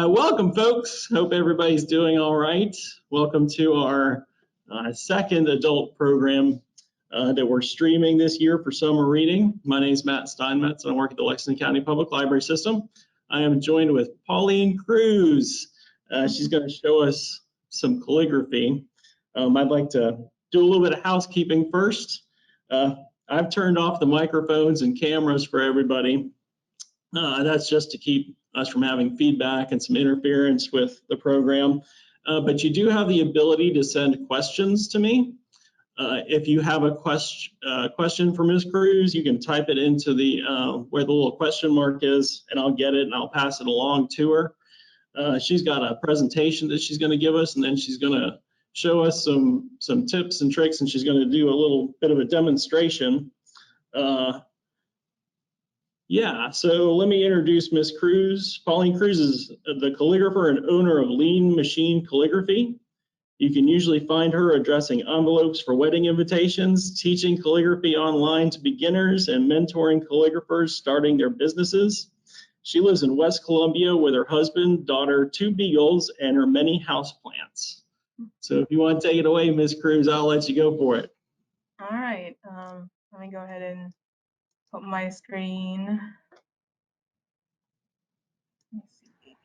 Welcome, folks. Hope everybody's doing all right. Welcome to our second adult program that we're streaming this year for summer reading. My name is Matt Steinmetz, and I work at the Lexington County Public Library System. I am joined with Paulene Cruse. She's going to show us some calligraphy. I'd like to do a little bit of housekeeping first. I've turned off the microphones and cameras for everybody. That's just to keep us from having feedback and some interference with the program. But you do have the ability to send questions to me. If you have a question for Ms. Cruse, you can type it into the where the little question mark is, and I'll get it and I'll pass it along to her. She's got a presentation that she's going to give us, and then she's going to show us some tips and tricks, and she's going to do a little bit of a demonstration. Yeah, so let me introduce Ms. Cruse. Paulene Cruse is the calligrapher and owner of Leen Machine Calligraphy. You can usually find her addressing envelopes for wedding invitations, teaching calligraphy online to beginners, and mentoring calligraphers starting their businesses. She lives in West Columbia with her husband, daughter, 2 beagles, and her many houseplants. So if you want to take it away, Ms. Cruse, I'll let you go for it. All right, let me go ahead and put my screen. Let's see.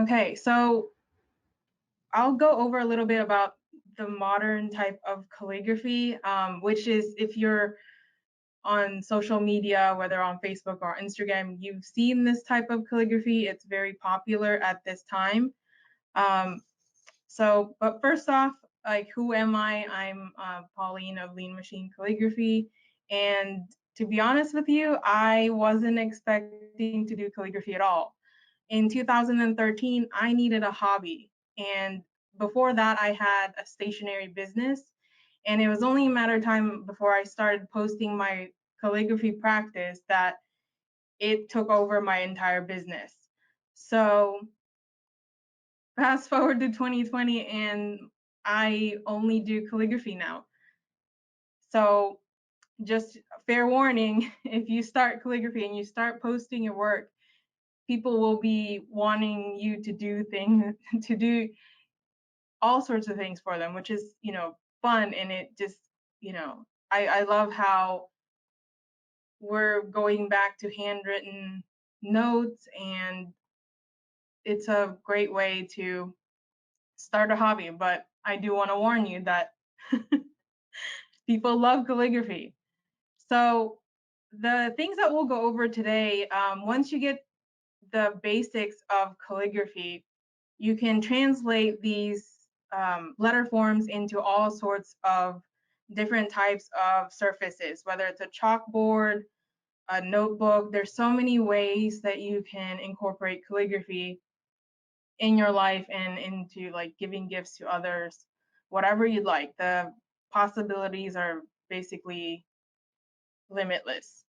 Okay, so I'll go over a little bit about the modern type of calligraphy, which is, if you're on social media, whether on Facebook or Instagram, you've seen this type of calligraphy. It's very popular at this time. But first off, like, who am I? I'm Paulene of Leen Machine Calligraphy, and to be honest with you, I wasn't expecting to do calligraphy at all. In 2013, I needed a hobby, and before that, I had a stationery business, and it was only a matter of time before I started posting my calligraphy practice that it took over my entire business. So fast forward to 2020, and I only do calligraphy now. So just fair warning, if you start calligraphy and you start posting your work, people will be wanting you to do things, to do all sorts of things for them, which is, fun. And it just, I love how we're going back to handwritten notes, and it's a great way to start a hobby. But I do want to warn you that people love calligraphy. So the things that we'll go over today, once you get the basics of calligraphy, you can translate these letter forms into all sorts of different types of surfaces, whether it's a chalkboard, a notebook. There's so many ways that you can incorporate calligraphy in your life and into, like, giving gifts to others, whatever you'd like. The possibilities are basically limitless.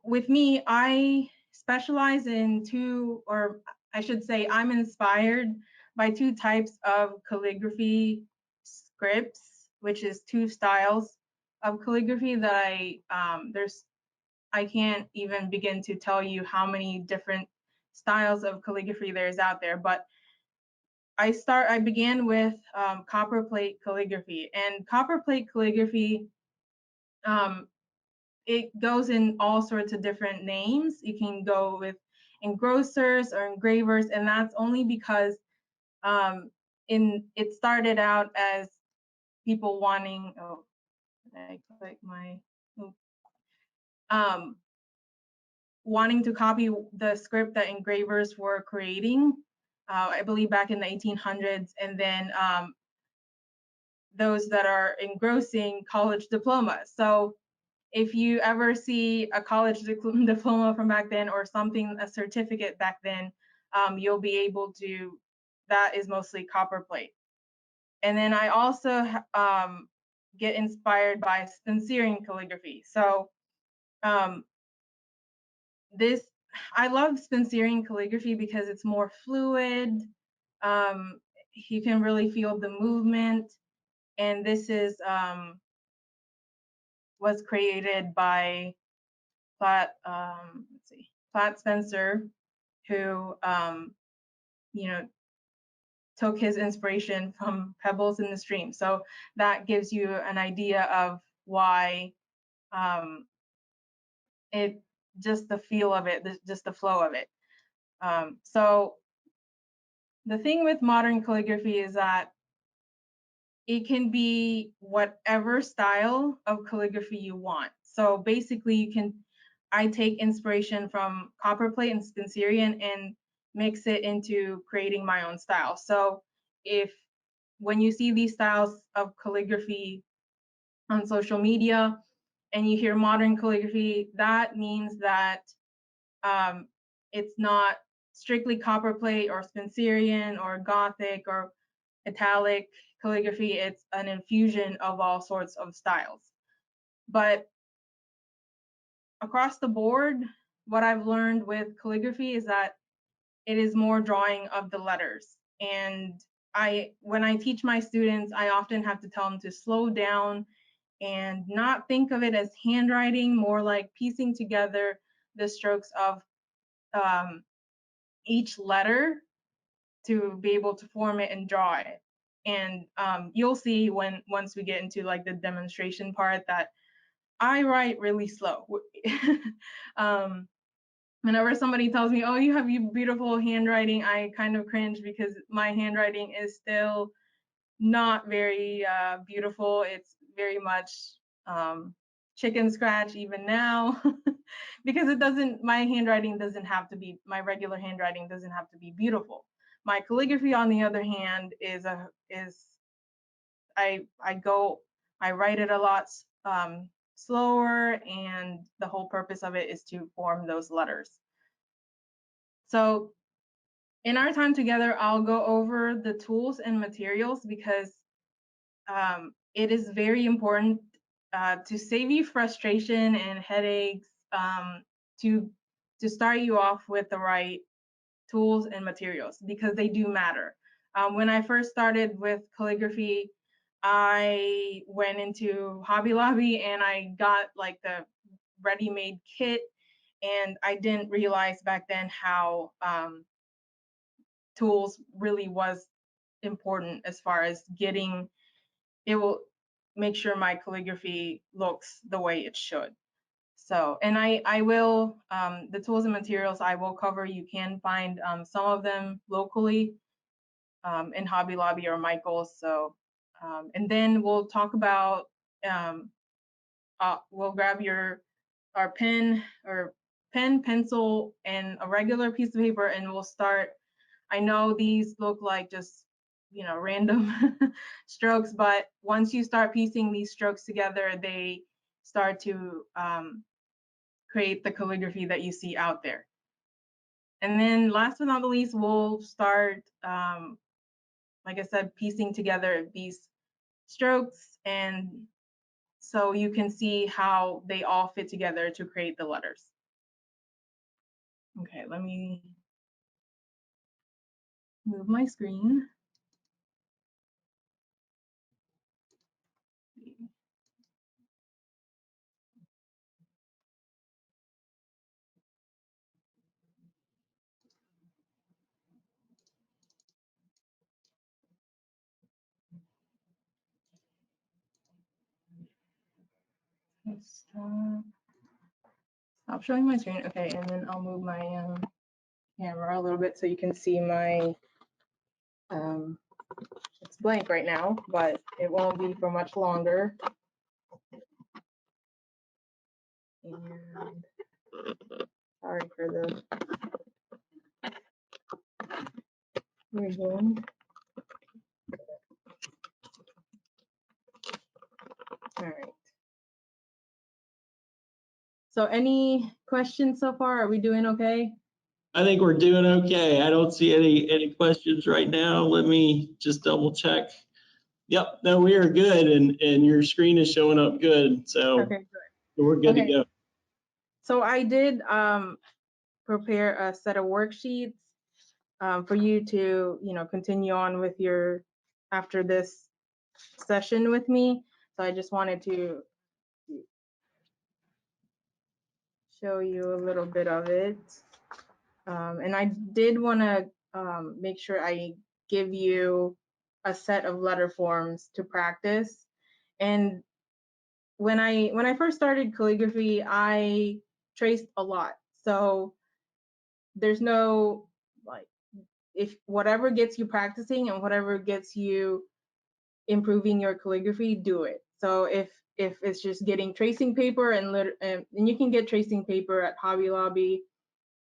With me, I specialize in two, or I should say I'm inspired by 2 types of calligraphy scripts, which is 2 styles of calligraphy that I can't even begin to tell you how many different styles of calligraphy there's out there. But I began with copperplate calligraphy, and copperplate calligraphy, it goes in all sorts of different names. You can go with engrossers or engravers, and that's only because it started out as people wanting, oh, did I click my, wanting to copy the script that engravers were creating, I believe back in the 1800s, and then those that are engrossing college diplomas. So if you ever see a college diploma from back then, or something, a certificate back then, you'll be able to, that is mostly copperplate. And then I also get inspired by stenciering calligraphy. So I love stenciering calligraphy because it's more fluid. You can really feel the movement, and this is was created by Platt Spencer, who you know, took his inspiration from pebbles in the stream. So that gives you an idea of why it, just the feel of it, just the flow of it. So the thing with modern calligraphy is that it can be whatever style of calligraphy you want. So basically I take inspiration from copperplate and Spencerian and mix it into creating my own style. So when you see these styles of calligraphy on social media and you hear modern calligraphy, that means that it's not strictly copperplate or Spencerian or Gothic or italic calligraphy. It's an infusion of all sorts of styles. But across the board, what I've learned with calligraphy is that it is more drawing of the letters. And when I teach my students, I often have to tell them to slow down and not think of it as handwriting, more like piecing together the strokes of each letter to be able to form it and draw it. And you'll see once we get into like the demonstration part that I write really slow. Whenever somebody tells me, oh, you have beautiful handwriting, I kind of cringe because my handwriting is still not very beautiful. It's very much chicken scratch even now because my handwriting doesn't have to be, my regular handwriting doesn't have to be beautiful. My calligraphy, on the other hand, I write it a lot slower, and the whole purpose of it is to form those letters. So in our time together, I'll go over the tools and materials because it is very important to save you frustration and headaches, to start you off with the right tools and materials because they do matter. When I first started with calligraphy, I went into Hobby Lobby and I got like the ready-made kit, and I didn't realize back then how tools really was important as far as it will make sure my calligraphy looks the way it should. So, and I will, the tools and materials I will cover, you can find some of them locally in Hobby Lobby or Michael's. So, and then we'll talk about, we'll grab our pen, pencil, and a regular piece of paper, and we'll start. I know these look like just, random strokes, but once you start piecing these strokes together, they start to create the calligraphy that you see out there. And then last but not the least, we'll start, like I said, piecing together these strokes, and so you can see how they all fit together to create the letters. Okay, let me move my screen. Stop showing my screen. Okay, and then I'll move my camera a little bit so you can see my, it's blank right now, but it won't be for much longer. And sorry for the rigging. All right. So any questions so far? Are we doing okay? I think we're doing okay. I don't see any questions right now. Let me just double check. Yep, no, we are good, and your screen is showing up good. So Okay, good. We're good to go. So I did prepare a set of worksheets for you to, continue on with your, after this session with me. So I just wanted to show you a little bit of it. And I did want to make sure I give you a set of letter forms to practice. And when I first started calligraphy, I traced a lot. So there's no, like, if whatever gets you practicing and whatever gets you improving your calligraphy, do it. So if it's just getting tracing paper and you can get tracing paper at Hobby Lobby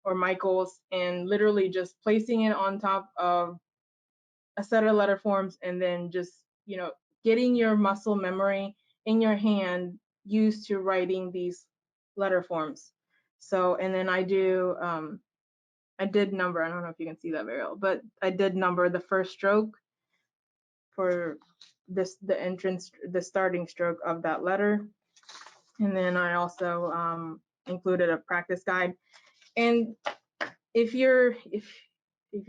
or Michael's, and literally just placing it on top of a set of letter forms, and then just, getting your muscle memory in your hand used to writing these letter forms. So, and then I did number, I don't know if you can see that very well, but I did number the first stroke for the starting stroke of that letter. And then I also included a practice guide. And if you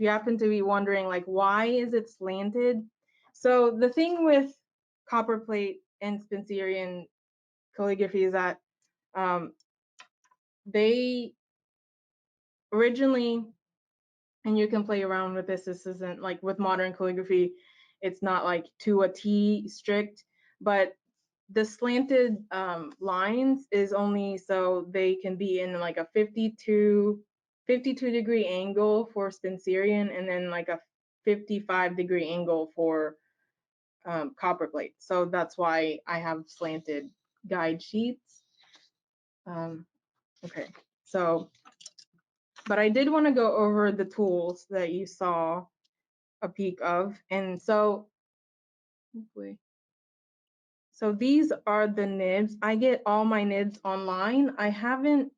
happen to be wondering, like, why is it slanted? So the thing with copperplate and Spencerian calligraphy is that they originally, and you can play around with this isn't like with modern calligraphy, it's not like to a T strict, but the slanted lines is only so they can be in like a 52 degree angle for Spencerian, and then like a 55 degree angle for copperplate. So that's why I have slanted guide sheets. Okay, so, but I did want to go over the tools that you saw a peek of. And so, hopefully, so these are the nibs. I get all my nibs online. I haven't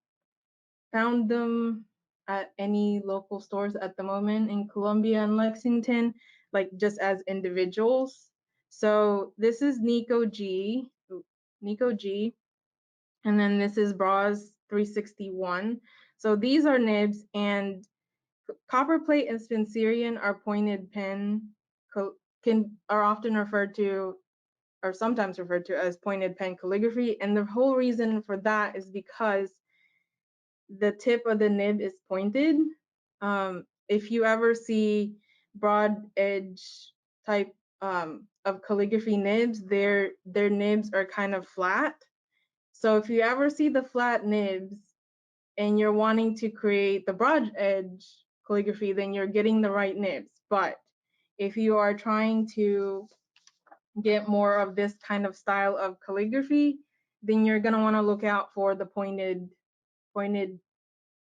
found them at any local stores at the moment in Columbia and Lexington, like just as individuals. So this is Nico G, and then this is Bras 361. So these are nibs, and copperplate and Spencerian are pointed pen, are often referred to, or sometimes referred to, as pointed pen calligraphy. And the whole reason for that is because the tip of the nib is pointed. If you ever see broad edge type of calligraphy nibs, their nibs are kind of flat. So if you ever see the flat nibs and you're wanting to create the broad edge calligraphy, then you're getting the right nibs. But if you are trying to get more of this kind of style of calligraphy, then you're gonna want to look out for the pointed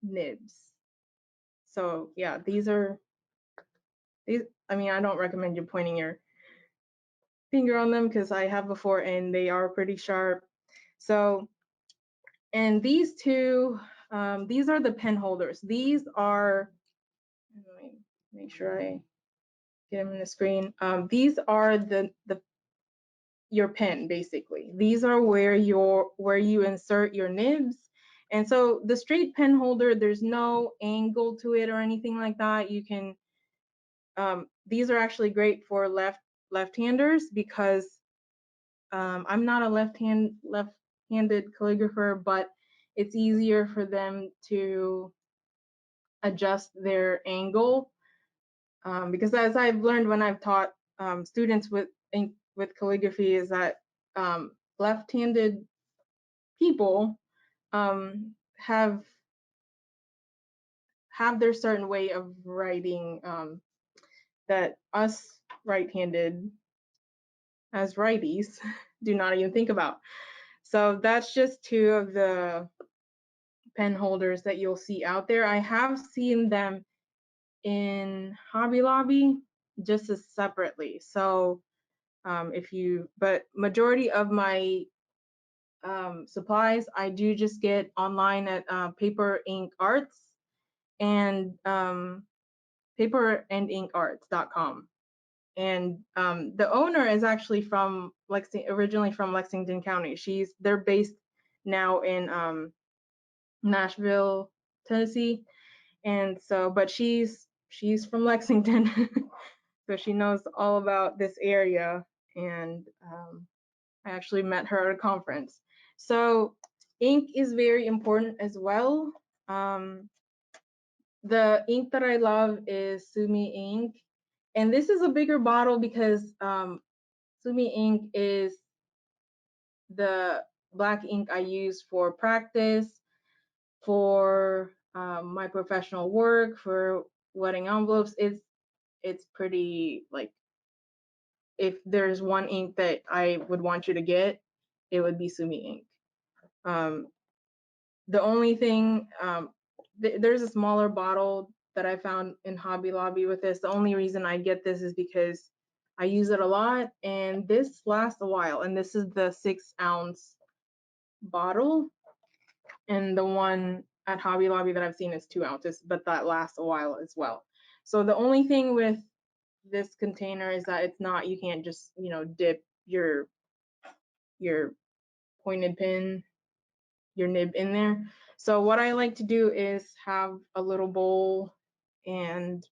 nibs. So yeah, these, I mean, I don't recommend you pointing your finger on them because I have before and they are pretty sharp. So, and these two, these are the pen holders. These are, let me make sure I get them in the screen. These are your pen, basically. These are where you insert your nibs. And so the straight pen holder, there's no angle to it or anything like that. You can, these are actually great for left-handers because I'm not a left-handed calligrapher, but it's easier for them to adjust their angle, because as I've learned when I've taught students with calligraphy, is that left-handed people have their certain way of writing that us right-handed as righties do not even think about. So that's just two of the pen holders that you'll see out there. I have seen them in Hobby Lobby just as separately. So but majority of my supplies I do just get online at Paper Ink Arts and paperandinkarts.com. And the owner is actually from originally from Lexington County. They're based now in Nashville, Tennessee. And so, but she's she's from Lexington, so she knows all about this area, and I actually met her at a conference. So ink is very important as well. The ink that I love is Sumi ink, and this is a bigger bottle because Sumi ink is the black ink I use for practice, for my professional work, for wedding envelopes. It's pretty, like, if there's one ink that I would want you to get, it would be Sumi ink. The only thing, there's a smaller bottle that I found in Hobby Lobby with this. The only reason I get this is because I use it a lot, and this lasts a while. And this is the 6-ounce bottle, and the one at Hobby Lobby that I've seen is 2 ounces, but that lasts a while as well. So the only thing with this container is that it's not, you can't just, you know, dip your pointed pin, your nib in there. So what I like to do is have a little bowl and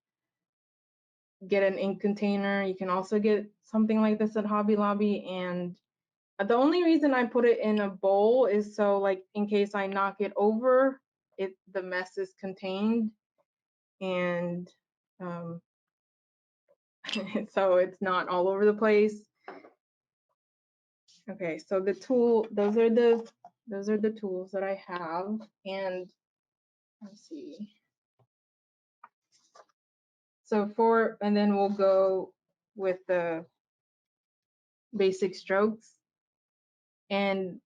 get an ink container. You can also get something like this at Hobby Lobby, and the only reason I put it in a bowl is so, like, in case I knock it over, the mess is contained, and so it's not all over the place. Okay, so the tool, those are the tools that I have, and let's see. So and then we'll go with the basic strokes, and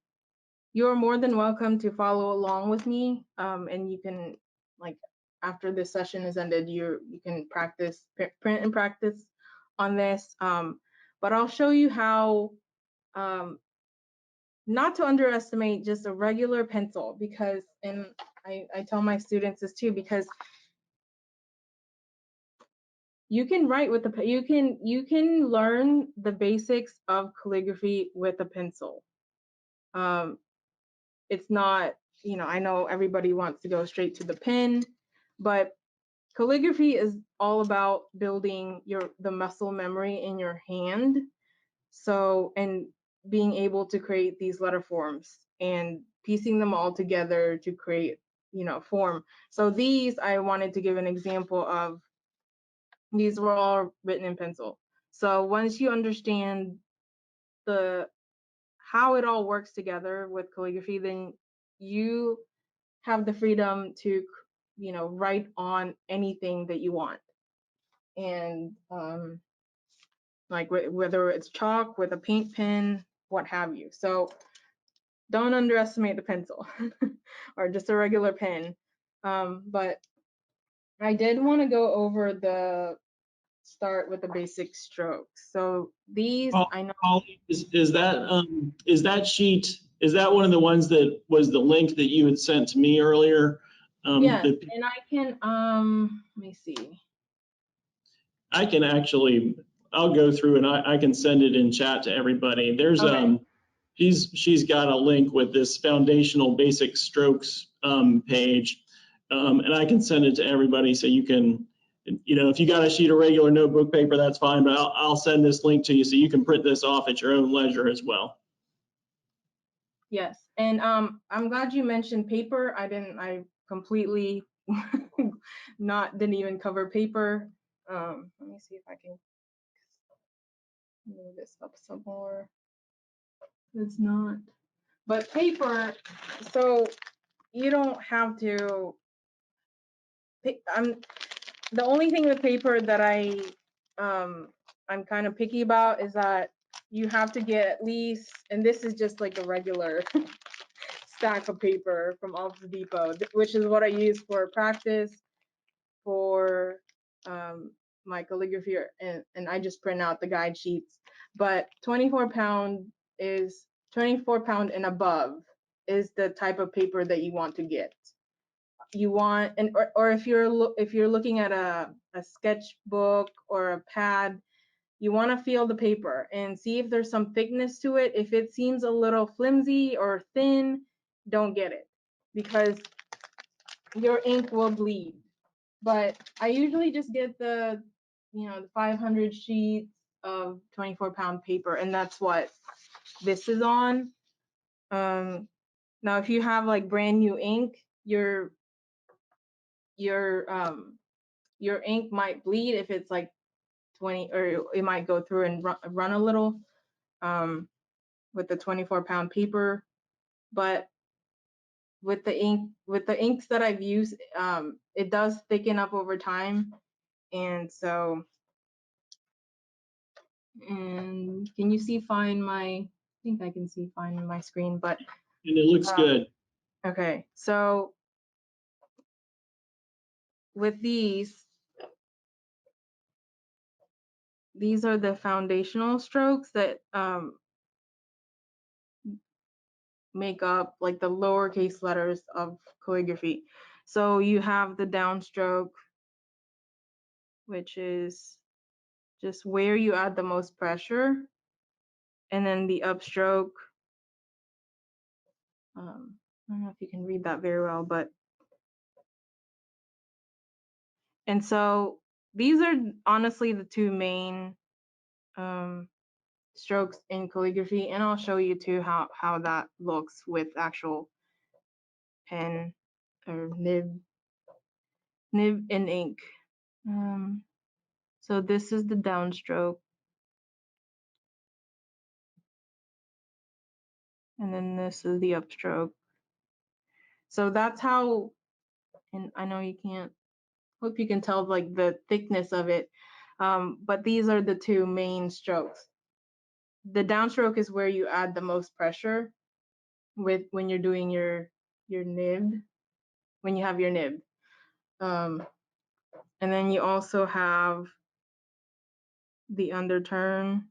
you're more than welcome to follow along with me, and you can, like, after this session is ended, you can practice, print and practice on this, but I'll show you how not to underestimate just a regular pencil, because, and I tell my students this too, because you can write with you can learn the basics of calligraphy with a pencil. It's not, you know, I know everybody wants to go straight to the pen, but calligraphy is all about building the muscle memory in your hand. So, and being able to create these letter forms and piecing them all together to create, you know, form. So these, I wanted to give an example of, these were all written in pencil. So once you understand how it all works together with calligraphy, then you have the freedom to, you know, write on anything that you want. And like whether it's chalk, with a paint pen, what have you. So don't underestimate the pencil or just a regular pen. But I did want to go over start with the basic strokes. So these, I know. Is that sheet, is that one of the ones that was the link that you had sent to me earlier? Yes, and I can, let me see. I can actually, I'll go through and I can send it in chat to everybody. There's Okay. She's got a link with this foundational basic strokes page, and I can send it to everybody so you can, you know, if you got a sheet of regular notebook paper, that's fine, but I'll send this link to you so you can print this off at your own leisure as well. Yes, and I'm glad you mentioned paper. I completely didn't even cover paper. Let me see if I can move this up some more. It's not, but paper, so you don't have to the only thing with paper that I'm kind of picky about is that you have to get at least, and this is just like a regular stack of paper from Office Depot, which is what I use for practice, for my calligraphy, and I just print out the guide sheets. But 24 pound and above is the type of paper that you want to get. You want, or if you're looking at a sketchbook or a pad, you want to feel the paper and see if there's some thickness to it. If it seems a little flimsy or thin, don't get it, because your ink will bleed. but I usually just get the 500 sheets of 24-pound paper, and that's what this is on. Now if you have like brand new ink, your ink might bleed if it's like 20, or it might go through and run a little with the 24-pound paper. But with the inks that I've used, it does thicken up over time. And so, and can you see fine I think I can see fine in my screen, but And it looks good. okay, so with these are the foundational strokes that make up like the lowercase letters of calligraphy. So you have the downstroke, which is just where you add the most pressure, and then the upstroke. I don't know if you can read that very well, but and so these are honestly the two main strokes in calligraphy, and I'll show you too how that looks with actual pen or nib and ink. So this is the downstroke, and then this is the upstroke. So that's how, and I know you can't, hope you can tell like the thickness of it, but these are the two main strokes. The downstroke is where you add the most pressure when you're doing your nib, when you have your nib. And then you also have the underturn,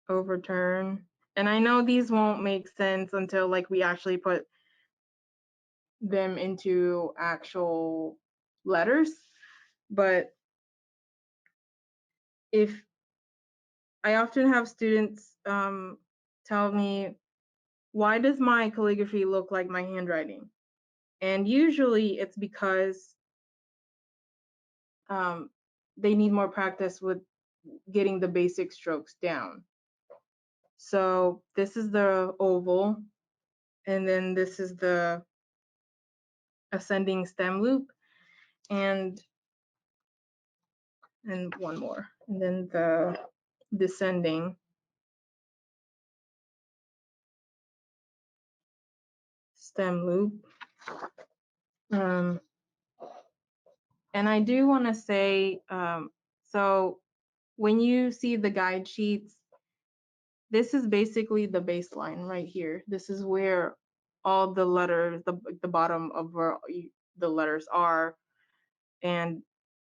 overturn. And I know these won't make sense until like we actually put them into actual letters, but if I often have students tell me, why does my calligraphy look like my handwriting? And usually it's because they need more practice with getting the basic strokes down. So this is the oval, and then this is the ascending stem loop, and one more, and then the descending stem loop. And I do want to say, so when you see the guide sheets, this is basically the baseline right here. This is where all the letters, the bottom of where the letters are. And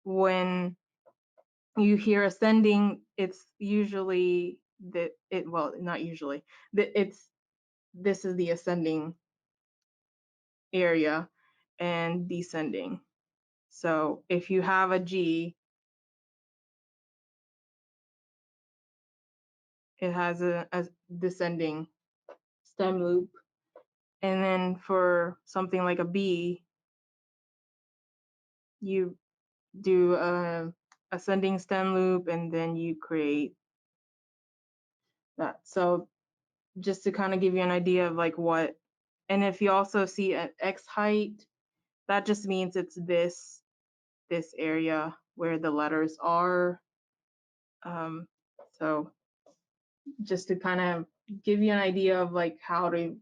when you hear ascending, it's usually well, not usually, this is the ascending area, and descending. So if you have a G, it has a descending stem loop. And then for something like a B, you do a ascending stem loop, and then you create that. So just to kind of give you an idea of like what, and if you also see an X height, that just means it's this area where the letters are. So just to kind of give you an idea of like how to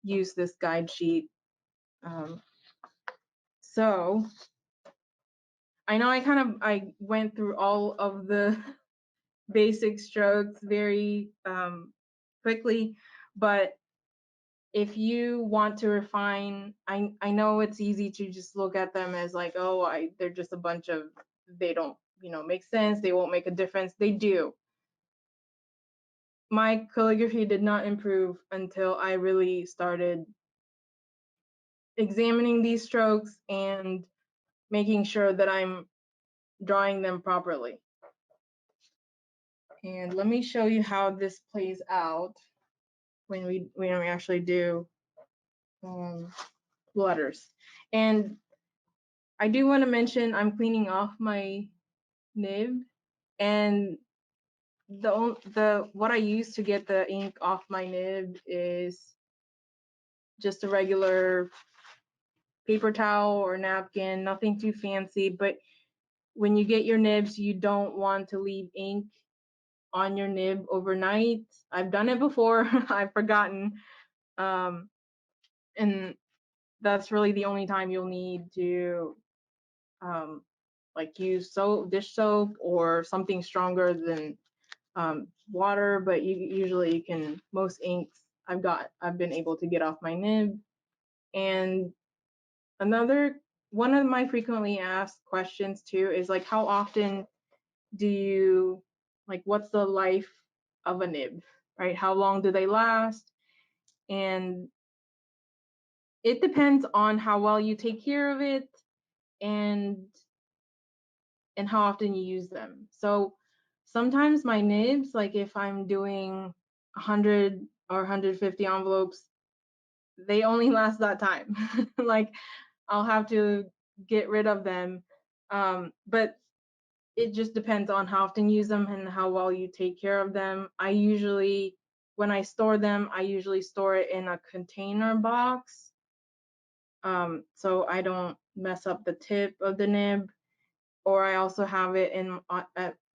use this guide sheet. So I know I went through all of the basic strokes very quickly, but if you want to refine, I know it's easy to just look at them as like, oh, they're just a bunch of, they don't make sense, they won't make a difference. They do. My calligraphy did not improve until I really started examining these strokes and making sure that I'm drawing them properly. And let me show you how this plays out when we actually do letters. And I do want to mention I'm cleaning off my nib, and the what I use to get the ink off my nib is just a regular paper towel or napkin, nothing too fancy. But when you get your nibs, you don't want to leave ink on your nib overnight. I've done it before. I've forgotten. And that's really the only time you'll need to like use soap, dish soap, or something stronger than water. But usually you can, most inks I've been able to get off my nib. And another one of my frequently asked questions too is like, how often do you, like, what's the life of a nib, right? How long do they last? And it depends on how well you take care of it and how often you use them. So sometimes my nibs, like if I'm doing 100 or 150 envelopes, they only last that time. Like I'll have to get rid of them. But it just depends on how often you use them and how well you take care of them. I usually, when I store them, I usually store it in a container box, so I don't mess up the tip of the nib. Or I also have it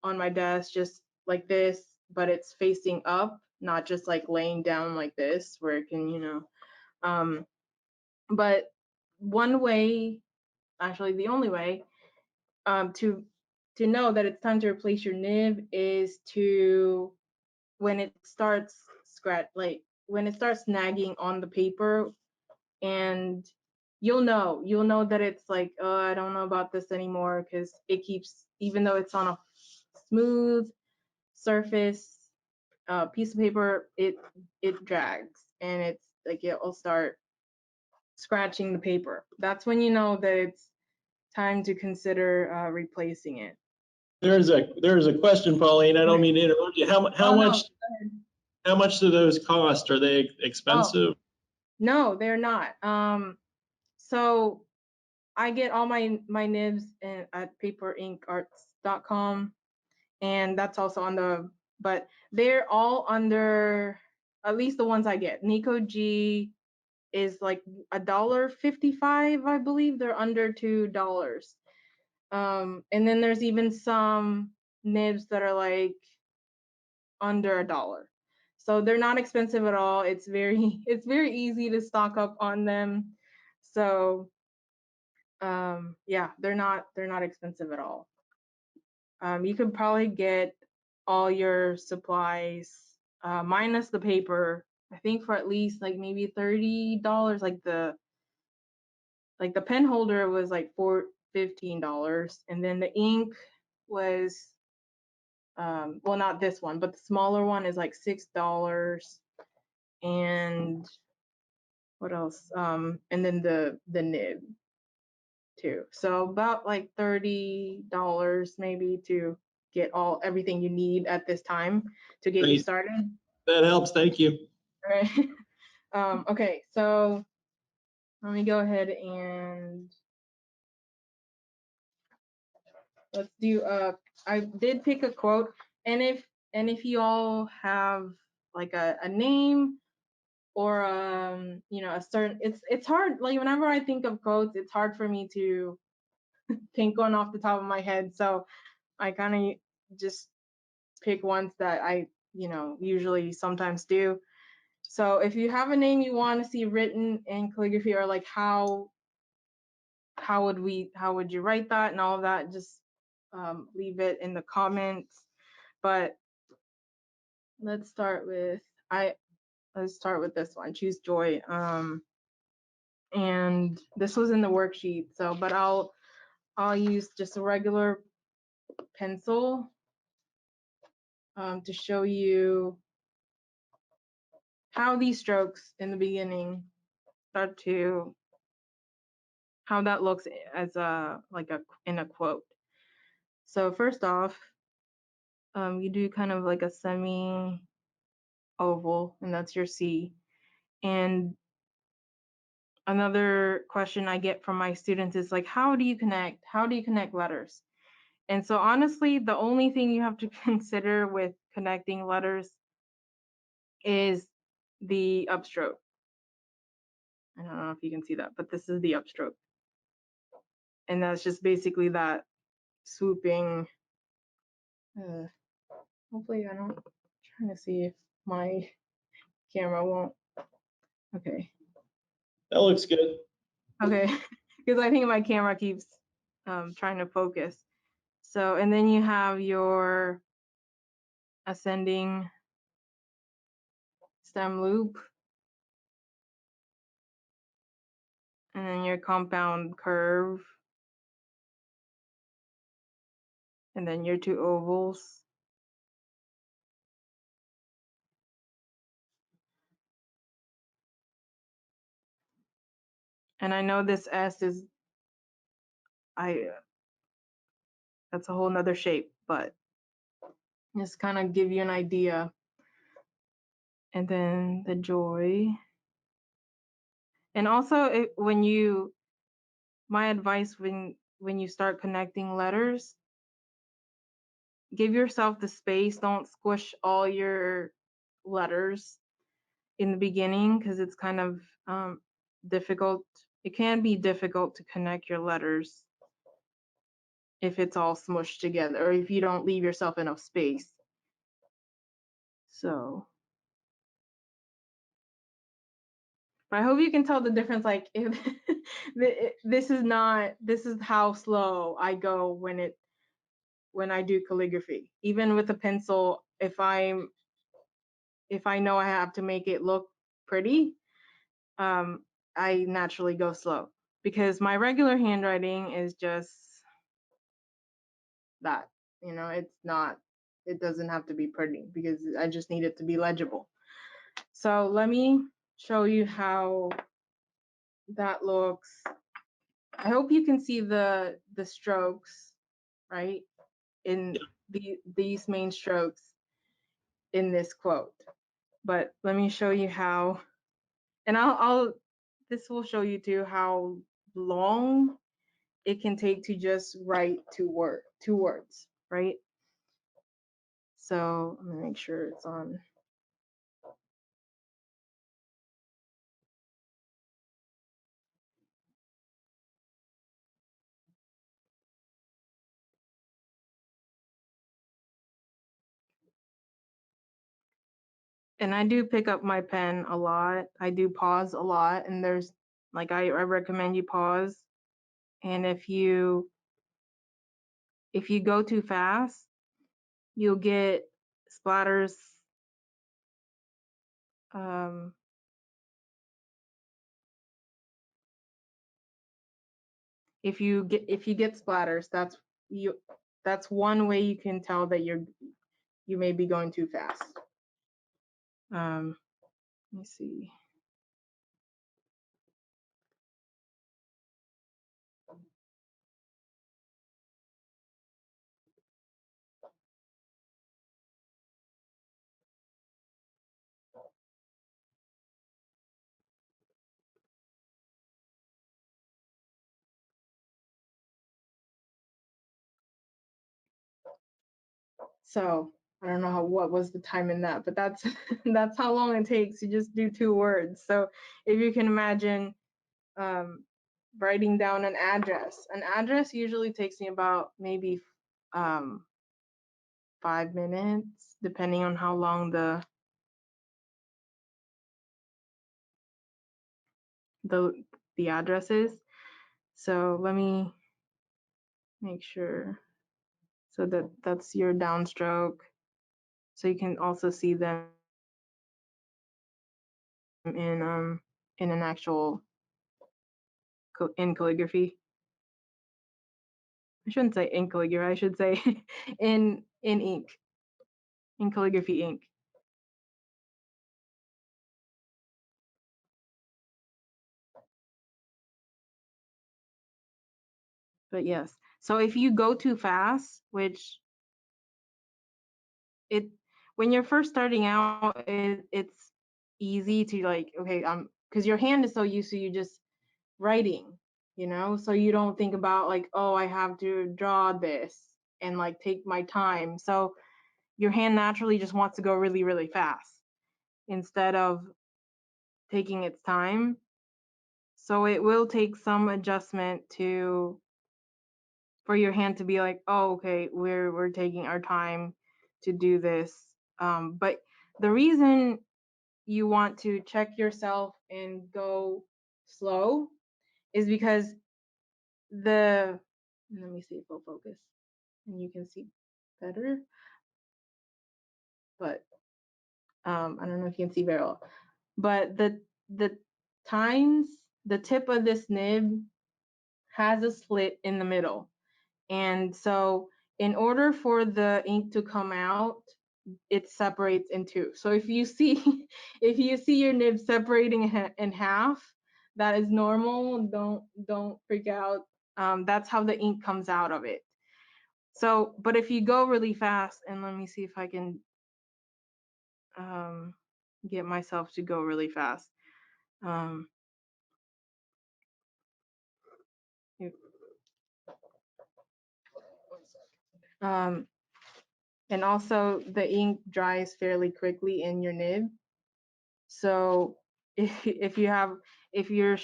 on my desk just like this, but it's facing up, not just like laying down like this where it can, um, but one way, actually the only way, to know that it's time to replace your nib is to, when it starts like when it starts snagging on the paper, and you'll know that it's like, oh, I don't know about this anymore, because it keeps, even though it's on a smooth surface piece of paper, it drags, and it's like it'll start scratching the paper. That's when you know that it's time to consider replacing it. There's a question, Pauline. I don't mean to interrupt you. Oh no. How much do those cost? Are they Oh expensive? no, they're not. So I get all my nibs at paperinkarts.com, and that's also on the, but they're all under, at least the ones I get. Nico G is like $1.55, I believe. They're under $2. And then there's even some nibs that are like under $1. So they're not expensive at all. It's very it's very easy to stock up on them. So yeah, they're not expensive at all. You could probably get all your supplies minus the paper, I think, for at least like maybe $30. Like the pen holder was like $15, and then the ink was well, not this one, but the smaller one is like $6. And what else? And then the nib too. So about like $30 maybe to get everything you need at this time to get you Great. started. That helps. Thank you. All right. Okay, so let me go ahead and let's do I did pick a quote, and if you all have like a name or a certain, it's hard, like whenever I think of quotes, it's hard for me to think one off the top of my head. So I kind of just pick ones that I, usually sometimes do. So if you have a name you want to see written in calligraphy, or like how would you write that and all of that, just leave it in the comments. But let's start with this one, choose joy. And this was in the worksheet, so but I'll use just a regular pencil to show you how these strokes in the beginning start to, how that looks as in a quote. So first off, you do kind of like a semi oval, and that's your C. And another question I get from my students is like, how do you connect letters? And so honestly, the only thing you have to consider with connecting letters is the upstroke. I don't know if you can see that, but this is the upstroke. And that's just basically that swooping. Hopefully I don't, I'm trying to see if my camera won't. Okay. That looks good. Okay. Because I think my camera keeps trying to focus. So, and then you have your ascending stem loop, and then your compound curve, and then your two ovals. And I know this S is, that's a whole nother shape, but just kind of give you an idea. And then the joy. And also my advice when you start connecting letters, give yourself the space. Don't squish all your letters in the beginning because it's kind of difficult. It can be difficult to connect your letters if it's all smushed together or if you don't leave yourself enough space. So, but I hope you can tell the difference. Like, if this is how slow I go when I do calligraphy. Even with a pencil, if I know I have to make it look pretty, I naturally go slow because my regular handwriting is just that. It doesn't have to be pretty because I just need it to be legible. So let me show you how that looks. I hope you can see the strokes, right? In these main strokes in this quote. But let me show you how, and this will show you too how long it can take to just write two words, right? So I'm gonna make sure it's on. And I do pick up my pen a lot. I do pause a lot, and there's like I recommend you pause. And if you go too fast, you'll get splatters. Um, if you get splatters, that's one way you can tell that you may be going too fast. Let me see. So I don't know what was the time in that, but that's that's how long it takes to just do two words. So if you can imagine writing down an address usually takes me about maybe 5 minutes, depending on how long the address is. So let me make sure. So that's your downstroke. So you can also see them in an actual in calligraphy. I shouldn't say in calligraphy. I should say in ink, in calligraphy ink. But yes, so if you go too fast, which when you're first starting out, it's easy to like, okay, because your hand is so used to you just writing, you know, so you don't think about like, oh, I have to draw this and like take my time. So your hand naturally just wants to go really, really fast instead of taking its time. So it will take some adjustment to for your hand to be like, oh, okay, we're taking our time to do this. But the reason you want to check yourself and go slow is because let me see if it'll focus and you can see better, but I don't know if you can see very well. But the tines, the tip of this nib has a slit in the middle. And so in order for the ink to come out, it separates in two. So if you see if you see your nib separating in half, that is normal. Don't freak out. That's how the ink comes out of it. So, but if you go really fast, and let me see if I can get myself to go really fast. Um, um, and also the ink dries fairly quickly in your nib. So if you have if you're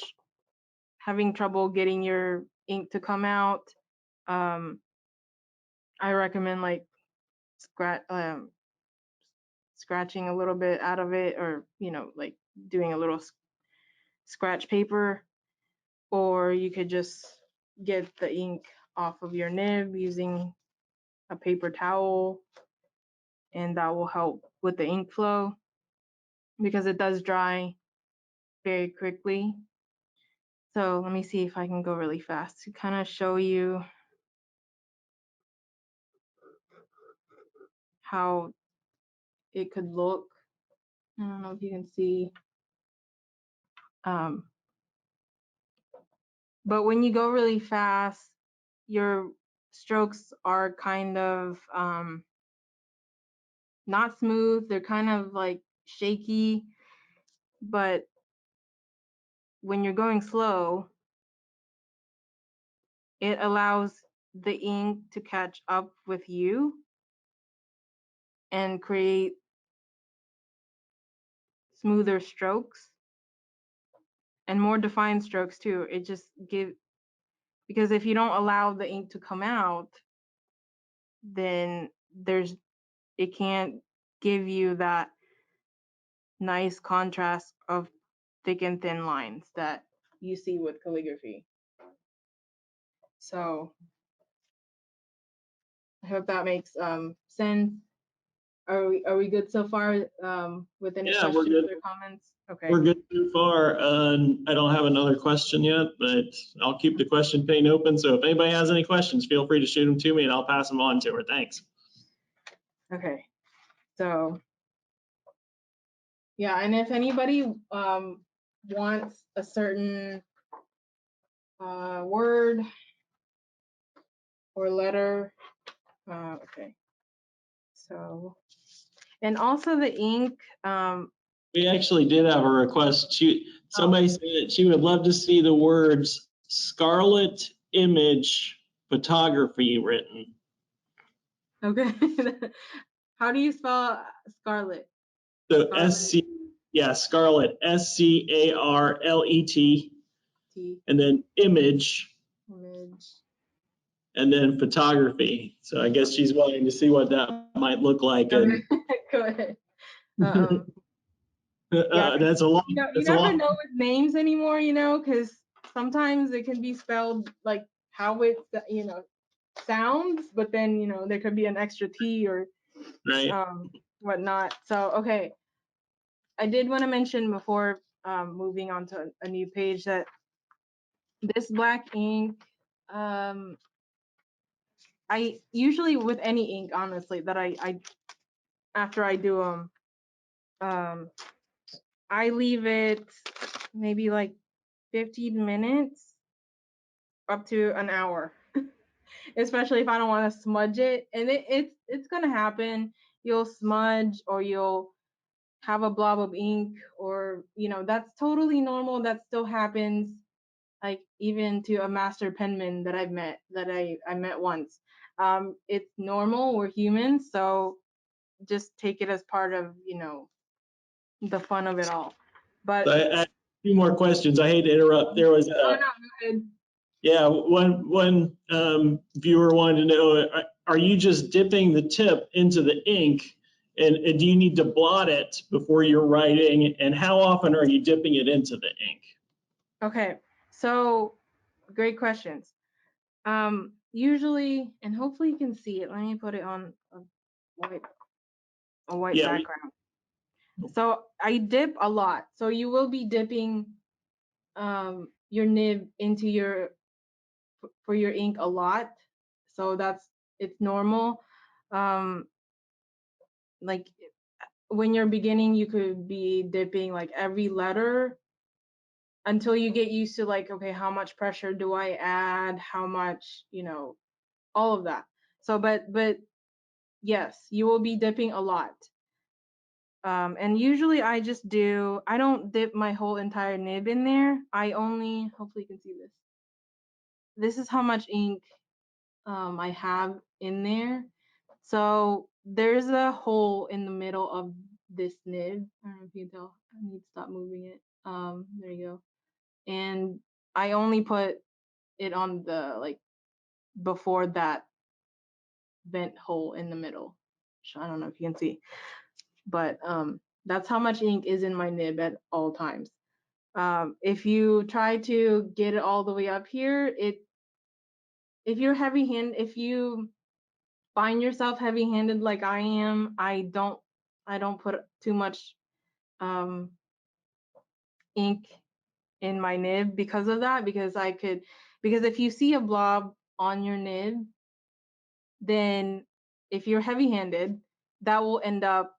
having trouble getting your ink to come out, I recommend like scratching a little bit out of it, or like doing a little scratch paper, or you could just get the ink off of your nib using a paper towel, and that will help with the ink flow because it does dry very quickly. So let me see if I can go really fast to kind of show you how it could look. I don't know if you can see. Um, but when you go really fast, your strokes are kind of not smooth. They're kind of like shaky. But when you're going slow, it allows the ink to catch up with you and create smoother strokes and more defined strokes too. It just because if you don't allow the ink to come out, then it can't give you that nice contrast of thick and thin lines that you see with calligraphy. So I hope that makes sense. Are we good so far with any Yeah, we're questions good. or comments? Okay. We're good so far. I don't have another question yet, but I'll keep the question pane open. So if anybody has any questions, feel free to shoot them to me and I'll pass them on to her. Thanks. Okay. So yeah, and if anybody wants a certain word or letter, okay. So, and also the ink. We actually did have a request. Somebody said that she would love to see the words Scarlet Image Photography written. Okay. How do you spell scarlet? So Scarlet. Scarlet, SCARLET, and then image, and then photography. So I guess she's wanting to see what that might look like. Okay. And Go ahead. that's a long. You never know with names anymore, because sometimes it can be spelled like how it, sounds, but then, there could be an extra T or Right. whatnot. So, okay. I did want to mention before moving on to a new page that this black ink, I usually with any ink, honestly, that I after I do them, I leave it maybe like 15 minutes up to an hour, especially if I don't want to smudge it. And it's gonna happen. You'll smudge or you'll have a blob of ink, or that's totally normal. That still happens. even to a master penman that I've met, that I met once. It's normal, we're humans, so just take it as part of, you know, the fun of it all. But So I have a few more questions. I hate to interrupt. There was oh no, go ahead. yeah, one viewer wanted to know, are you just dipping the tip into the ink, and do you need to blot it before you're writing? And how often are you dipping it into the ink? Okay, so great questions. Usually, and hopefully you can see it. Let me put it on a white Yeah, background. So I dip a lot. So you will be dipping your nib into your for your ink a lot. So it's normal. Um, like when you're beginning, you could be dipping like every letter until you get used to like, okay, how much pressure do I add? How much, you know, all of that. So, but yes, you will be dipping a lot. And usually I don't dip my whole entire nib in there. Hopefully you can see this. This is how much ink I have in there. So there's a hole in the middle of this nib. I don't know if you can tell. I need to stop moving it. There you go. And I only put it on the like before that vent hole in the middle. So I don't know if you can see, but that's how much ink is in my nib at all times. If you try to get it all the way up here, if you find yourself heavy-handed like I am, I don't put too much ink in my nib because of that, because if you see a blob on your nib, then if you're heavy-handed, that will end up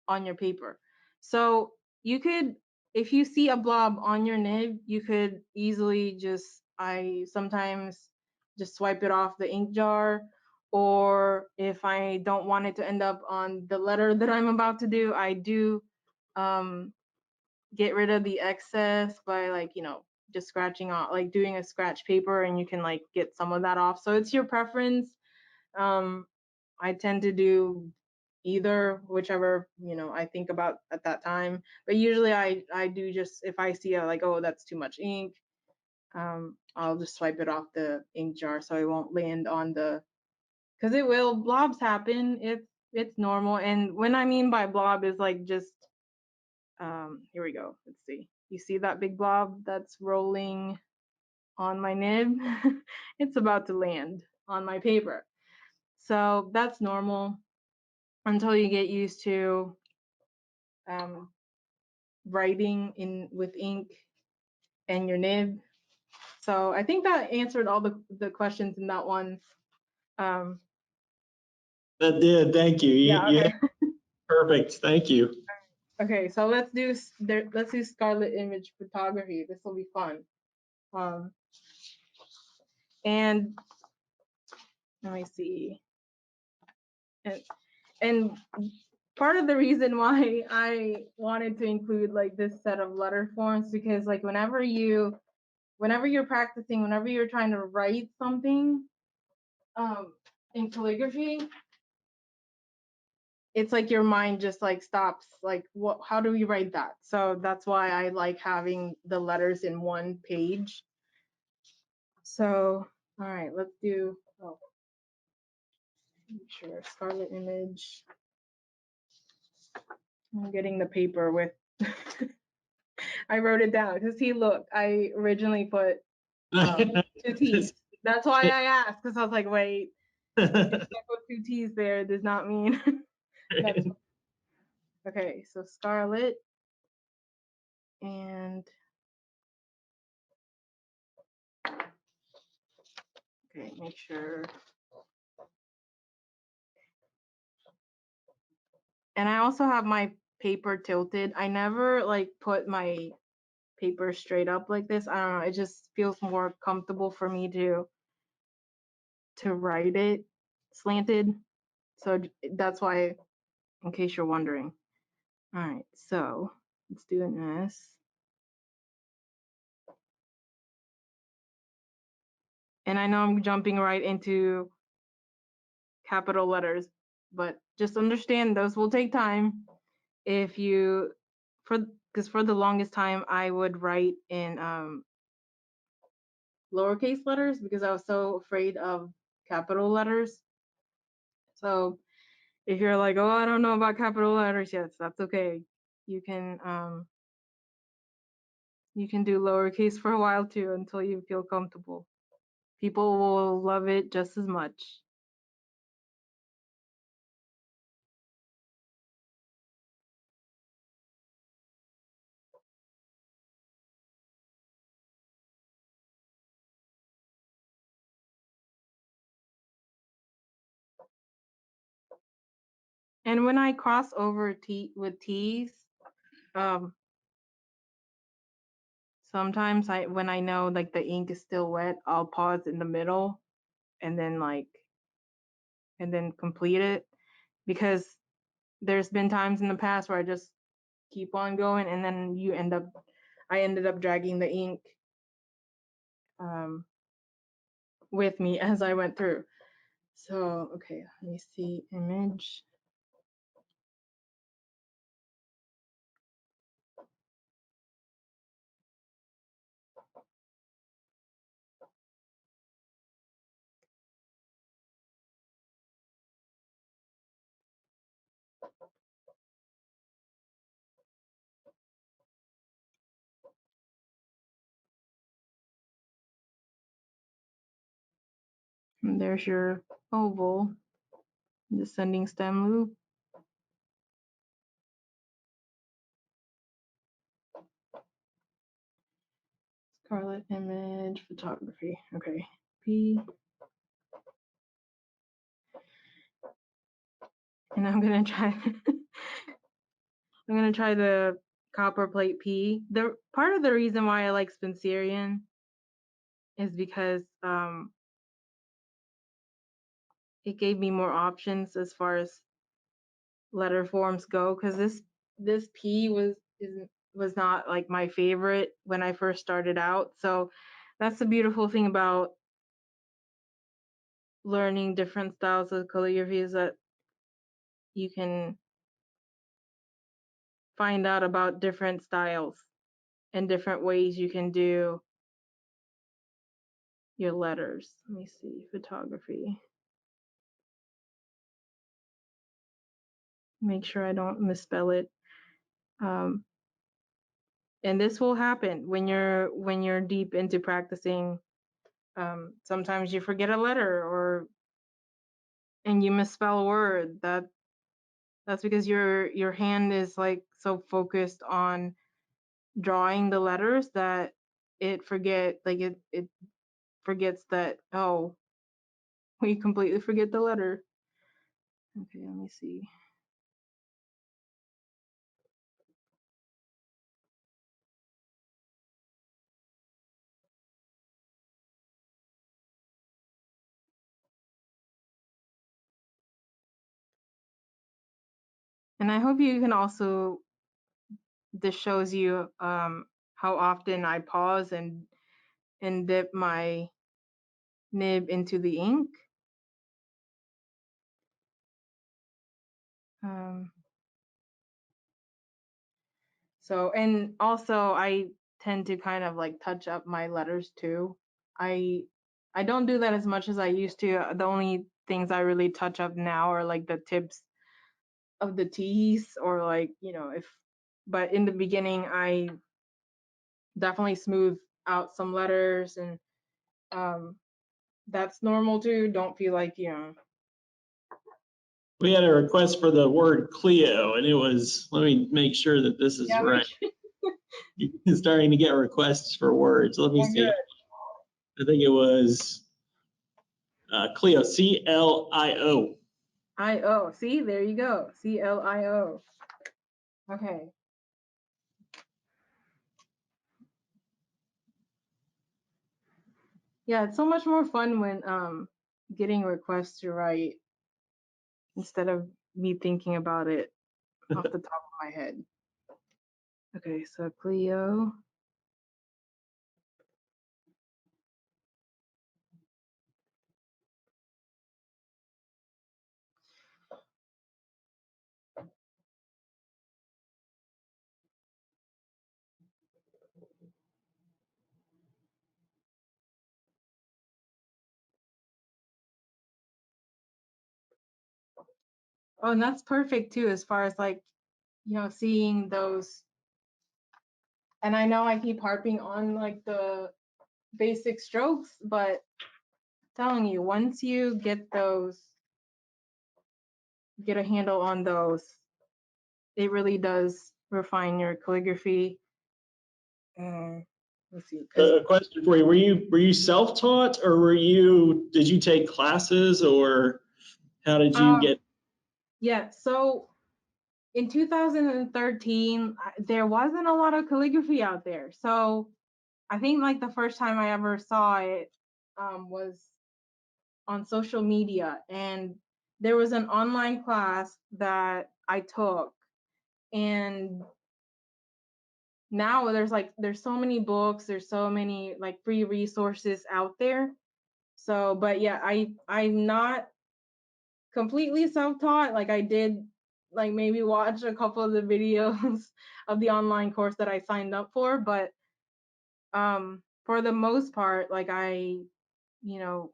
on your paper. So you could, if you see a blob on your nib, you could easily I sometimes just swipe it off the ink jar, or if I don't want it to end up on the letter that I'm about to do, I do get rid of the excess by like, you know, just scratching off, like doing a scratch paper, and you can like get some of that off. So it's your preference. I tend to do either, whichever, you know, I think about at that time. But usually I do just, if I see like, oh, that's too much ink, I'll just swipe it off the ink jar so it won't land on because it will, blobs happen. It's normal. And when I mean by blob is like just, here we go. Let's see. You see that big blob that's rolling on my nib? It's about to land on my paper. So that's normal until you get used to writing with ink and your nib. So I think that answered all the questions in that one. Um, that did. Thank you. yeah. You Okay. perfect. Thank you. Okay. So let's do Scarlet image photography. This will be fun. And let me see. And part of the reason why I wanted to include like this set of letter forms, because like whenever you're practicing, whenever you're trying to write something in calligraphy, it's like your mind just like stops, like how do we write that? So that's why I like having the letters in one page. So all right, let's do, make sure Scarlet image. I'm getting the paper with I wrote it down because look, I originally put 2 T's. That's why I asked, because I was like, wait, if I put 2 T's there, does not mean that's okay. So Scarlet, and okay, make sure. And I also have my paper tilted. I never like put my paper straight up like this. I don't know. It just feels more comfortable for me to write it slanted. So that's why, in case you're wondering. All right, so let's do an S. And I know I'm jumping right into capital letters, but just understand those will take time. If you, because for the longest time I would write in lowercase letters because I was so afraid of capital letters. So if you're like, oh, I don't know about capital letters yet, that's okay. You can do lowercase for a while too until you feel comfortable. People will love it just as much. And when I cross over with T's, sometimes when I know like the ink is still wet, I'll pause in the middle and then complete it, because there's been times in the past where I just keep on going and then I ended up dragging the ink with me as I went through. So, okay, let me see, image. And there's your oval, descending stem loop. Scarlet image photography. Okay, P. And I'm gonna try. I'm gonna try the copper plate P. The part of the reason why I like Spencerian is because it gave me more options as far as letter forms go. Because this P was not like my favorite when I first started out. So that's the beautiful thing about learning different styles of calligraphy, is that you can find out about different styles and different ways you can do your letters. Let me see, photography. Make sure I don't misspell it. And this will happen when you're deep into practicing. Sometimes you forget a letter and you misspell a word. That's because your hand is like so focused on drawing the letters that it forgets that, oh, we completely forget the letter. Okay, let me see. And I hope you can also, this shows you how often I pause and dip my nib into the ink. So, and also I tend to kind of like touch up my letters too. I don't do that as much as I used to. The only things I really touch up now are like the tips of the T's, or like, but in the beginning I definitely smooth out some letters, and that's normal too. Don't feel like, We had a request for the word Clio, and it was, let me make sure that this is yeah, right. Starting to get requests for words. Let me see. I think it was Clio, C-L-I-O. I-O. See, there you go. C-L-I-O. Okay. Yeah, it's so much more fun when getting requests to write instead of me thinking about it off the top of my head. Okay, so Clio. Oh, and that's perfect too, as far as like, seeing those. And I know I keep harping on like the basic strokes, but telling you, once you get a handle on those, it really does refine your calligraphy. Let's see, because A question for you: Were you self-taught, or did you take classes, or how did you get? yeah, so in 2013, there wasn't a lot of calligraphy out there. So I think like the first time I ever saw it was on social media, and there was an online class that I took, and now there's so many books, there's so many like free resources out there. So, but yeah, I'm not completely self-taught. Like I did like maybe watch a couple of the videos of the online course that I signed up for, but for the most part, like I, you know,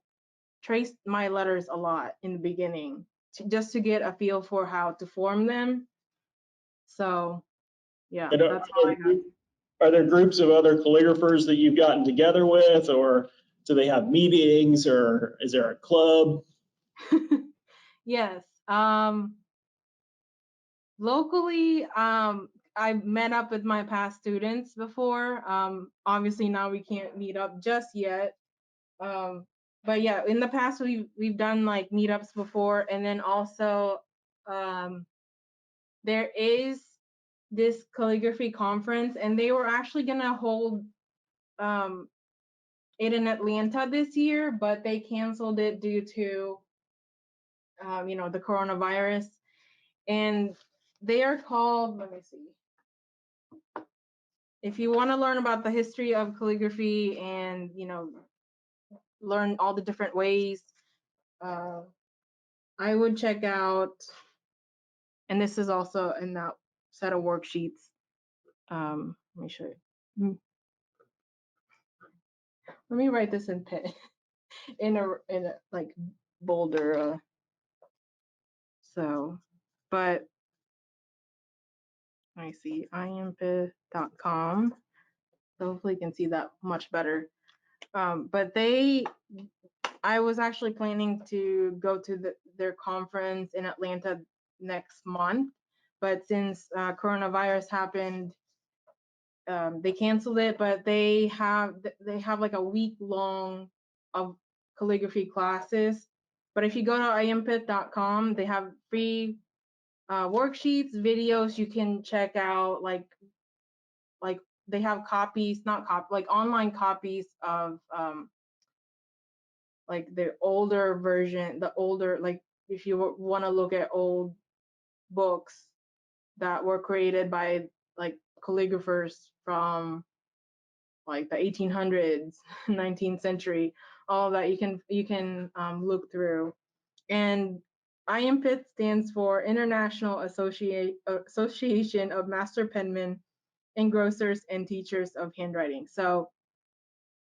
traced my letters a lot in the beginning just to get a feel for how to form them. So yeah, And that's all I got. are there groups of other calligraphers that you've gotten together with, or do they have meetings, or is there a club? Yes. Locally, I've met up with my past students before. Obviously now we can't meet up just yet. Um, but yeah, in the past we've done like meetups before, and then also um, there is this calligraphy conference, and they were actually gonna hold um, it in Atlanta this year, but they canceled it due to the coronavirus. And they are called, let me see. If you want to learn about the history of calligraphy and learn all the different ways, uh, I would check out, and this is also in that set of worksheets. Let me show you. Let me write this in pen in a like bolder. But let me see, iampith.com. So hopefully you can see that much better. But I was actually planning to go to their conference in Atlanta next month, but since coronavirus happened, they canceled it. But they have like a week long of calligraphy classes. But if you go to iampith.com, they have free worksheets, videos you can check out. Like they have copies, not copy, like online copies of like the older version, the older, like if you want to look at old books that were created by like calligraphers from like the 1800s, 19th century, all that you can look through. And IMPIT stands for International Association of Master Penmen, Engrossers, and Teachers of Handwriting. So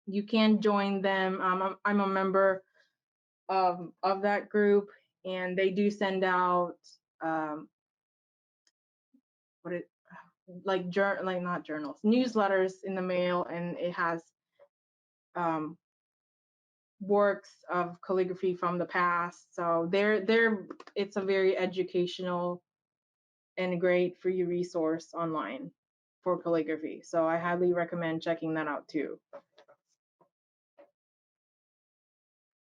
you can join them. I'm a member of that group, and they do send out um, what it like like not journals, newsletters in the mail, and it has um, works of calligraphy from the past. So it's a very educational and great free resource online for calligraphy. So I highly recommend checking that out too.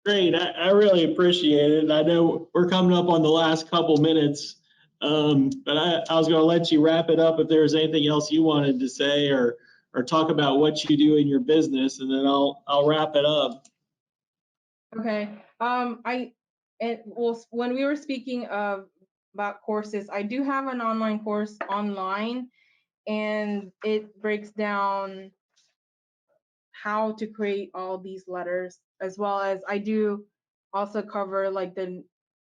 Great, I really appreciate it. I know we're coming up on the last couple minutes, but I was going to let you wrap it up if there's anything else you wanted to say, or talk about what you do in your business, and then I'll wrap it up. Okay. When we were speaking about courses, I do have an online course online, and it breaks down how to create all these letters, as well as I do also cover like the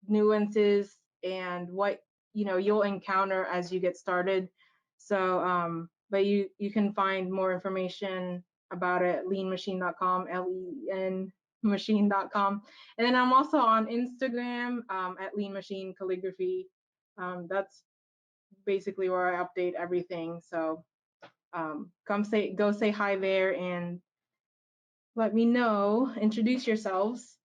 nuances and what you'll encounter as you get started. So but you can find more information about it at leanmachine.com, leanmachine.com. And then I'm also on Instagram at Leen Machine Calligraphy. That's basically where I update everything. So go say hi there and let me know, introduce yourselves.